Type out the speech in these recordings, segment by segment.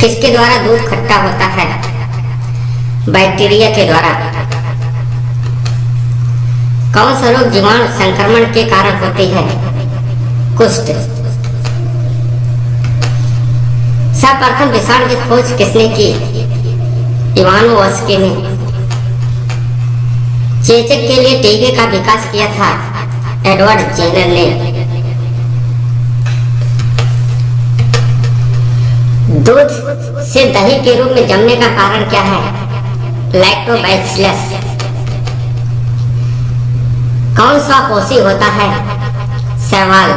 किसके द्वारा दूध खट्टा होता है? बैक्टीरिया के द्वारा। कौन सा रोग जीवाणु संक्रमण के कारण होती है? कुष्ठ। सर्वप्रथम विषाणु की खोज किसने की? इवानोव्स्की ने। चेचक के लिए टीके का विकास किया था एडवर्ड जेनर ने। दूध से दही के रूप में जमने का कारण क्या है? लैक्टोबैसिलस। कौन सा कोशी होता है? शैवाल।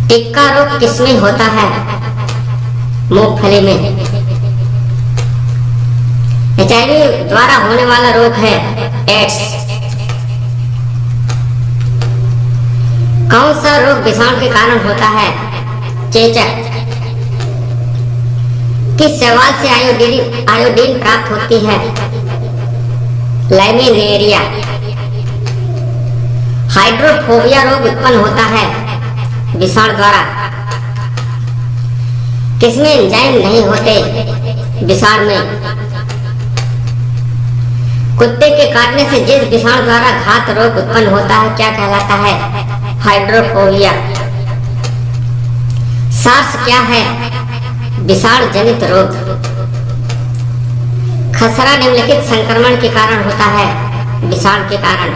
टिक्का रोग किसमें होता है? मूंगफली में। HIV द्वारा होने वाला रोग है एड्स। कौन सा रोग विषाणु के कारण होता है? चेचक। किस शैवाल से आयोडीन प्राप्त होती है? लैमिनेरिया। हाइड्रोफोबिया रोग उत्पन्न होता है विषाणु द्वारा। किसमें एंजाइम नहीं होते? विषाणु में। कुत्ते के काटने से जिस विषाणु द्वारा घात रोग उत्पन्न होता है क्या कहलाता है? हाइड्रोफोबिया। सार्स क्या है? विषाणु जनित रोग। खसरा निम्नलिखित संक्रमण के कारण होता है? विषाणु के कारण।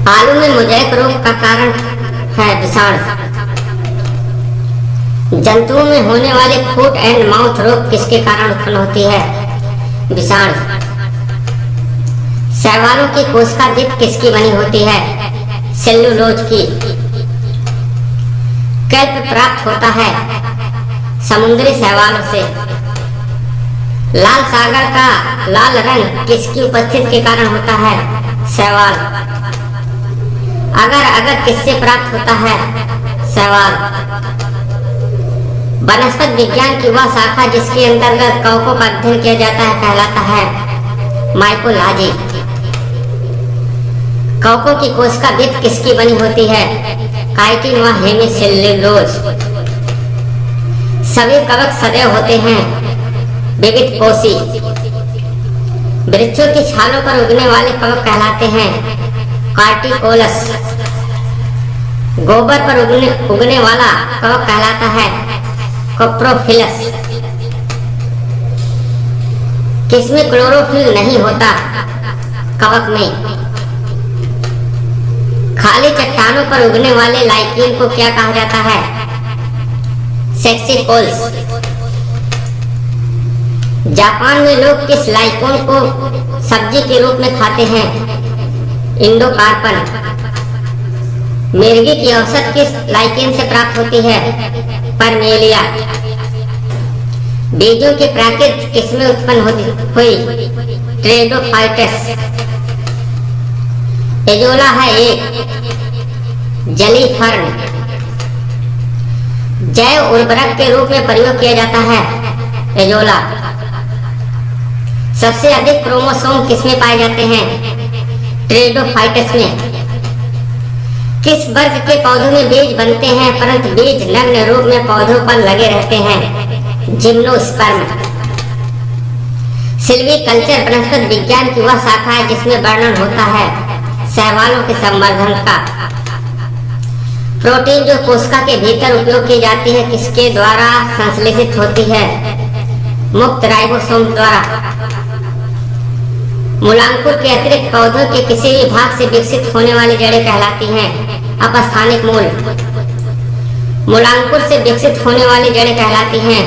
आलू में मोज़ेक रोग का कारण है विषाणु। जंतुओं में होने वाले फुट एंड माउथ रोग किसके कारण उत्पन्न होती है? विषाणु। शैवालों की कोशिका भित्ति किसकी बनी होती है? सेल्यूलोज की। कैल्प प्राप्त होता है समुद्री शैवालों से। लाल सागर का लाल रंग किसकी उपस्थिति के कारण होता है? शैवाल। अगर किससे प्राप्त होता है? शैवाल। वनस्पति विज्ञान की वह शाखा जिसके अंतर्गत कवकों का अध्ययन किया जाता है कहलाता है माइकोलॉजी। कवकों की कोशिका भित्ति किसकी बनी होती है? काइटिन व हेमिसेल्यूलोज। सभी कवक सदैव होते हैं विविध कोशी। वृक्षों की छालों पर उगने वाले कवक कहलाते हैं कार्टिकोलस। गोबर पर उगने वाला कवक कहलाता है कोप्रोफिलस। किसमें क्लोरोफिल नहीं होता? कवक में। खाली चट्टानों पर उगने वाले लाइकेन को क्या कहा जाता है? सेक्सिपोल्स। जापान में लोग किस लाइकेन को सब्जी के रूप में खाते हैं? इंडोकार्पन। मिर्गी की औसत किस लाइकेन से प्राप्त होती है? परमेलिया। बीजों की प्राकृत किसमें उत्पन्न हुई? ट्रेडोफाइटस। एजोला है एक जली फर्न। जैव उर्वरक के रूप में प्रयोग किया जाता है एजोला। सबसे अधिक क्रोमोसोम किसमें पाए जाते हैं? ट्रेडोफाइटस में। किस वर्ग के पौधों में बीज बनते हैं परंतु बीज नग्न रूप में पौधों पर लगे रहते हैं? जिम्नोस्पर्म। सिल्वीकल्चर वनस्पति विज्ञान की वह शाखा है जिसमें वर्णन होता है शैवालों के संवर्धन का। प्रोटीन जो कोशिका के भीतर उपयोग की जाती है किसके द्वारा संश्लेषित होती है? मुक्त राइबोसोम द्वारा। मूलांकुर के अतिरिक्त पौधों के किसी भी भाग से विकसित होने वाली जड़ें कहलाती हैं अपस्थानिक मूल। मूलांकुर से विकसित होने वाली जड़ें कहलाती हैं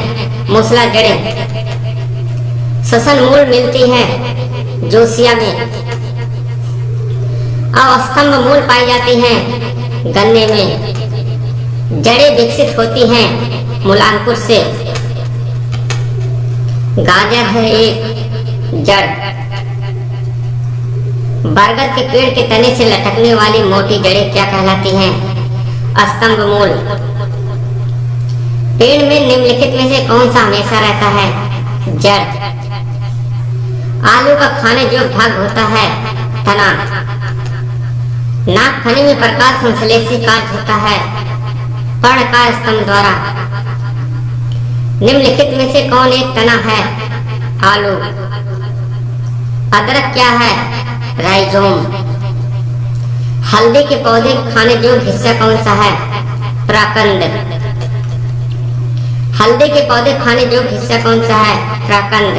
मूसला जड़ें। श्वसन मूल मिलती हैं जोसिया में। अस्तंभ मूल पाई जाती हैं गन्ने में। जड़ें विकसित होती हैं मूलांकुर से। गाजर है एक जड़। बरगद के पेड़ के तने से लटकने वाली मोटी जड़ें क्या कहलाती हैं? स्तंभ मूल। पेड़ में निम्नलिखित में से कौन सा हमेशा रहता है? जड़। आलू का खाने योग्य भाग होता है तना। नाक खने में प्रकाश संश्लेषी कार्य होता है पर्ण का स्तंभ द्वारा। निम्नलिखित में से कौन एक तना है? आलू। अदरक क्या है? राइजोम। हल्दी के पौधे खाने योग्य हिस्सा कौन सा है? प्राकंद। हल्दी के पौधे खाने योग्य हिस्सा कौन सा है? प्राकंद।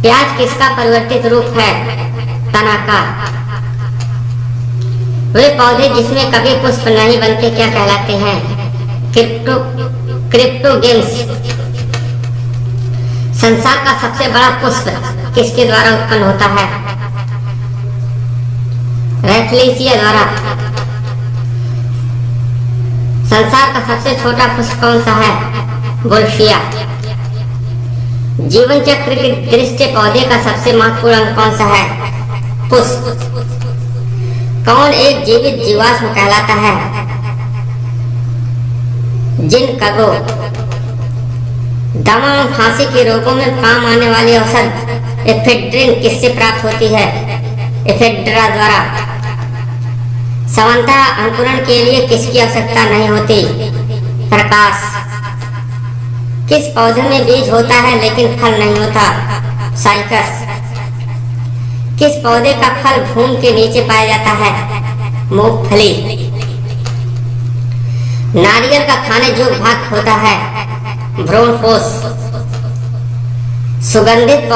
प्याज किसका परिवर्तित रूप है? तना का। वे पौधे जिसमें कभी पुष्प नहीं बनते क्या कहलाते हैं? क्रिप्टोगेम्स। संसार का सबसे बड़ा पुष्प किसके द्वारा उत्पन्न होता है? रैफलेशिया द्वारा। संसार का सबसे छोटा पुष्प कौन सा है? वोल्फिया। जीवन चक्र की दृष्टि पौधे का सबसे महत्वपूर्ण अंग कौन सा है? पुष्प। कौन एक जीवित जीवाश्म कहलाता है? जिनकगो। दमा और खांसी के रोगों में काम आने वाली औषध एफेड्रिन किससे प्राप्त होती है? एफेड्रा द्वारा। सामान्यतः अंकुरण के लिए किसकी आवश्यकता नहीं होती? प्रकाश। किस पौधे में बीज होता है लेकिन फल नहीं होता? साइकस। किस पौधे का फल भूमि के नीचे पाया जाता है? मूंगफली। नारियल का खाने योग्य भाग होता है? ब्रोंफोस। सुगंधित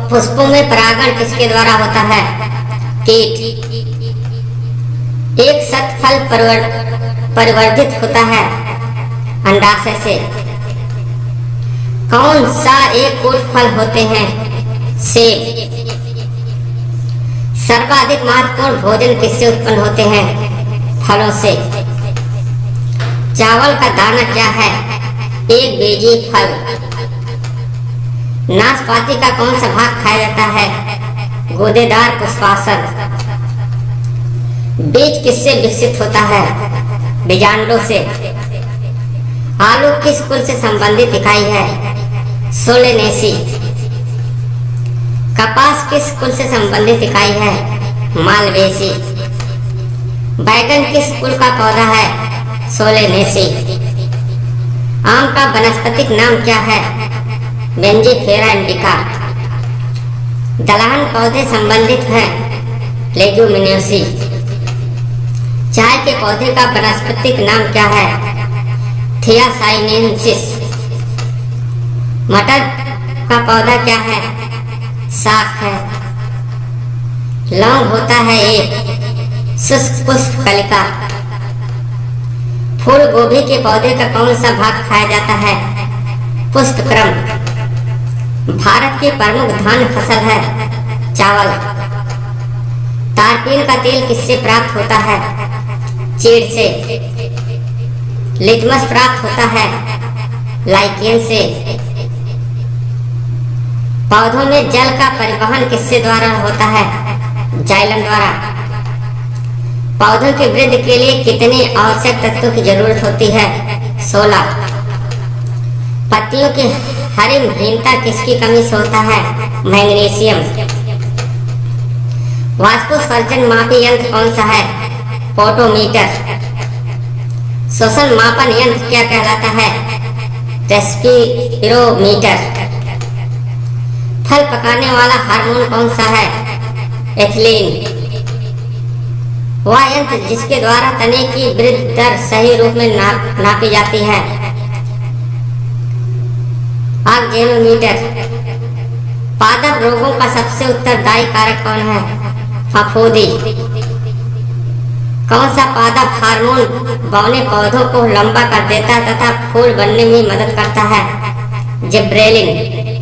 पुष्पों में परागण किसके द्वारा होता है? कीट। एक शतफल परिवर्धित होता है अंडाशय से। कौन सा एक कोट फल होते हैं? सेब। सर्वाधिक महत्वपूर्ण भोजन किससे उत्पन्न होते हैं? फलों से। चावल का दाना क्या है? एक बीजी फल। नाशपाती का कौन सा भाग खाया जाता है? गूदेदार पुष्पासन। बीज किससे विकसित होता है? बीजांडों से। आलू किस कुल से संबंधित इकाई है? सोलेनेसी। कपास किस कुल से संबंधित इकाई है? मालवेसी। बैगन किस कुल का पौधा है? सोलेनेसी। आम का वनस्पतिक नाम क्या है? बेंजीफेरा इंडिका। दलहन पौधे संबंधित हैं? लेग्यूमिनोसी। चाय के पौधे का वनस्पतिक नाम क्या है? थियासाइनेंसिस। मटर का पौधा क्या है? शाख है। लौंग होता है एक शुष्क पुष्प कलिका। फूल गोभी के पौधे का कौन सा भाग खाया जाता है? पुष्पक्रम। भारत की प्रमुख धान्य फसल है? चावल। तारपीन का तेल किससे प्राप्त होता है? चीड़ से। लिटमस प्राप्त होता है? लाइकेन से। पौधों में जल का परिवहन किससे द्वारा होता है? जाइलम द्वारा। पौधों की वृद्धि के लिए कितने आवश्यक तत्वों की जरूरत होती है? 16। पत्तियों की हरितहीनता किसकी कमी से होता है? मैग्नीशियम। वाष्पोत्सर्जन मापी यंत्र कौन सा है? पोटोमीटर। श्वसन मापन यंत्र क्या कहलाता है? रेस्पिरोमीटर। फल पकाने वाला हार्मोन कौन सा है? एथिलीन। वह यंत्र जिसके द्वारा तने की वृद्धि दर सही रूप में नापी जाती है? ऑक्जेनोमीटर। पादप रोगों का सबसे उत्तरदायी कारक कौन है? फफूंदी। कौन सा पादप हार्मोन बौने पौधों को लंबा कर देता है तथा फूल बनने में मदद करता है? जिब्रेलिन।